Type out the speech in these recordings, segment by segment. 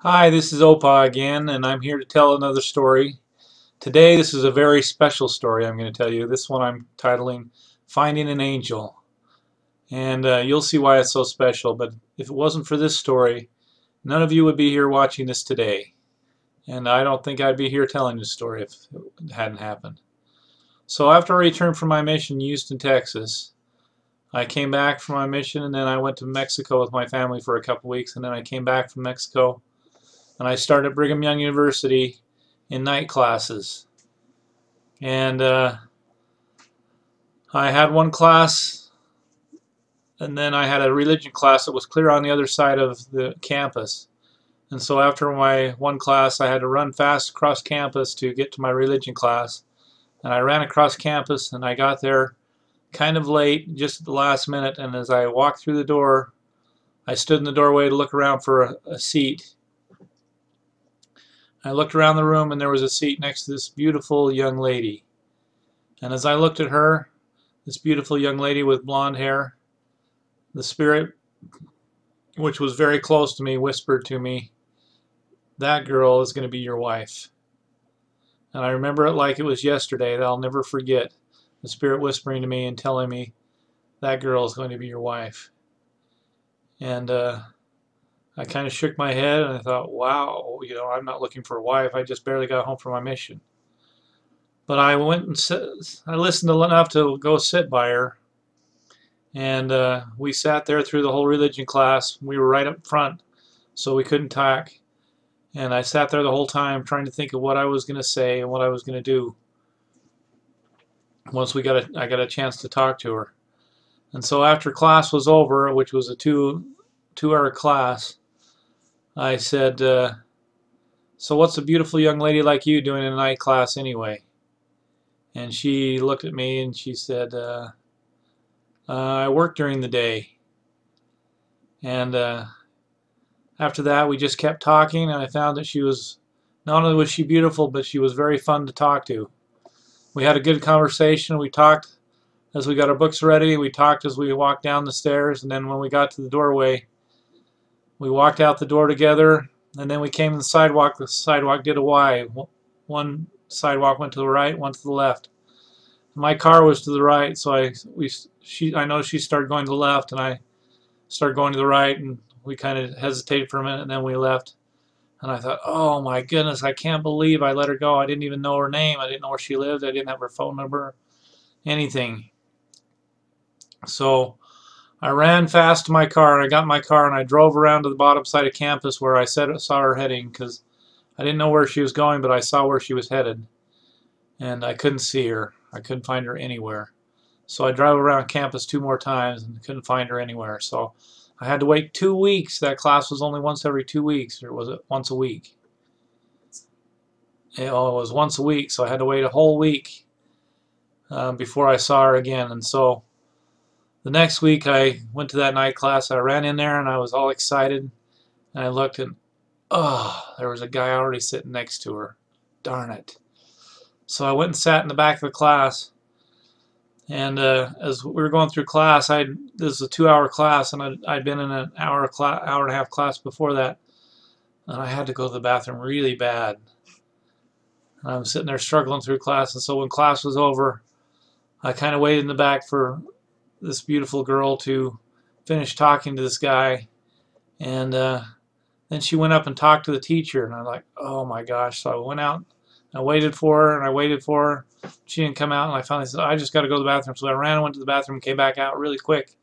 Hi, this is Opa again, and I'm here to tell another story. Today, this is a very special story I'm going to tell you. This one I'm titling Finding an Angel. And you'll see why it's so special, but if it wasn't for this story, none of you would be here watching this today. And I don't think I'd be here telling this story if it hadn't happened. So after I returned from my mission in Houston, Texas, I came back from my mission and then I went to Mexico with my family for a couple weeks, and then I came back from Mexico and I started at Brigham Young University in night classes. And I had one class, and then I had a religion class that was clear on the other side of the campus. And so after my one class, I had to run fast across campus to get to my religion class. And I ran across campus, and I got there kind of late, just at the last minute. And as I walked through the door, I stood in the doorway to look around for a seat. I looked around the room, and there was a seat next to this beautiful young lady. And as I looked at her, this beautiful young lady with blonde hair, the spirit, which was very close to me, whispered to me, "That girl is going to be your wife." And I remember it like it was yesterday. That I'll never forget. The spirit whispering to me and telling me, "That girl is going to be your wife." And I kind of shook my head and I thought, wow, I'm not looking for a wife. I just barely got home from my mission. But I went and I listened enough to go sit by her. And we sat there through the whole religion class. We were right up front, so we couldn't talk. And I sat there the whole time trying to think of what I was going to say and what I was going to do once I got a chance to talk to her. And so after class was over, which was a two-hour class, I said, "So what's a beautiful young lady like you doing in a night class anyway?" And she looked at me and she said, "I work during the day." And after that, we just kept talking, and I found that not only was she beautiful, but she was very fun to talk to. We had a good conversation. We talked as we got our books ready. We talked as we walked down the stairs, and then when we got to the doorway, we walked out the door together, and then we came to the sidewalk. The sidewalk did a Y. One sidewalk went to the right, one to the left. My car was to the right, so I noticed she started going to the left, and I started going to the right, and we kind of hesitated for a minute, and then we left. And I thought, oh my goodness, I can't believe I let her go. I didn't even know her name. I didn't know where she lived. I didn't have her phone number, anything. So I ran fast to my car, and I got in my car, and I drove around to the bottom side of campus where I saw her heading, because I didn't know where she was going, but I saw where she was headed. And I couldn't see her. I couldn't find her anywhere. So I drove around campus 2 more times and couldn't find her anywhere. So I had to wait 2 weeks. That class was only once every 2 weeks, or was it once a week? It was once a week, so I had to wait a whole week before I saw her again. And so the next week I went to that night class. I ran in there and I was all excited. And I looked and, oh, there was a guy already sitting next to her. Darn it. So I went and sat in the back of the class. And as we were going through class, this was a 2-hour class, and I'd been in an hour and a half class before that, and I had to go to the bathroom really bad. And I'm sitting there struggling through class, and so when class was over, I kind of waited in the back for this beautiful girl to finish talking to this guy, and then she went up and talked to the teacher, and I'm like, oh my gosh. So I went out, I waited for her, and I waited for her. She didn't come out, and I finally said, I just got to go to the bathroom. So I ran and went to the bathroom and came back out really quick.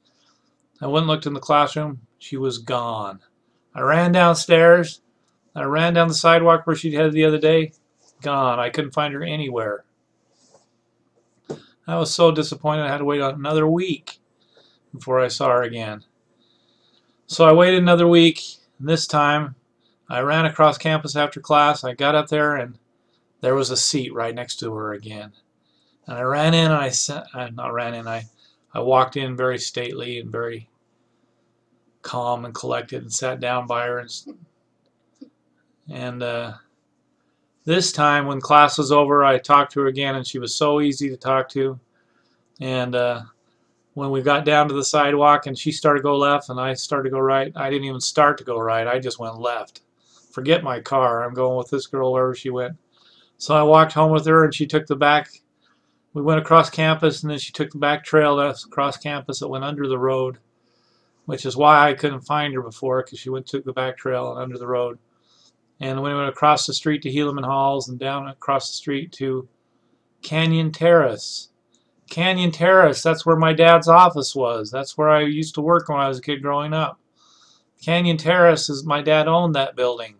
I went and looked in the classroom. She was gone. I ran downstairs. I ran down the sidewalk where she'd headed the other day. Gone. I couldn't find her anywhere. I was so disappointed. I had to wait another week before I saw her again. So I waited another week, and this time I ran across campus after class. I got up there, and there was a seat right next to her again. And I ran in, and I walked in very stately and very calm and collected and sat down by her. And this time when class was over, I talked to her again, and she was so easy to talk to. And when we got down to the sidewalk and she started to go left and I started to go right, I didn't even start to go right. I just went left forget my car. I'm going with this girl wherever she went. So I walked home with her, and she took the back. We went across campus, and then she took the back trail across campus that went under the road, which is why I couldn't find her before, because she took the back trail and under the road. And we went across the street to Helaman Halls and down across the street to Canyon Terrace. Canyon Terrace, that's where my dad's office was. That's where I used to work when I was a kid growing up. Canyon Terrace is, my dad owned that building.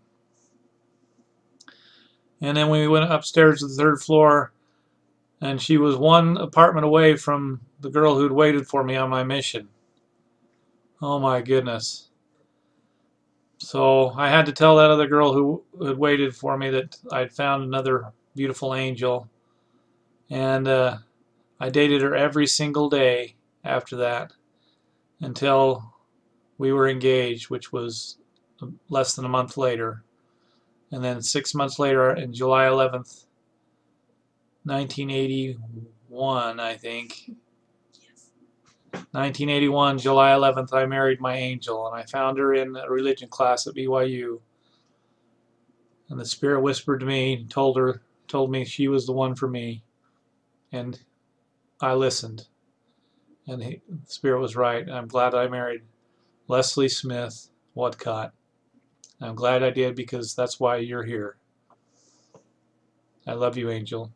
And then we went upstairs to the 3rd floor, and she was one apartment away from the girl who'd waited for me on my mission. Oh my goodness. So I had to tell that other girl who had waited for me that I'd found another beautiful angel. And I dated her every single day after that until we were engaged, which was less than a month later. And then 6 months later, in July 11th, 1981, I think. 1981, July 11th, I married my angel, and I found her in a religion class at BYU. And the Spirit whispered to me, told me she was the one for me. And I listened. And the Spirit was right. And I'm glad I married Leslie Smith Whatcott. I'm glad I did, because that's why you're here. I love you, Angel.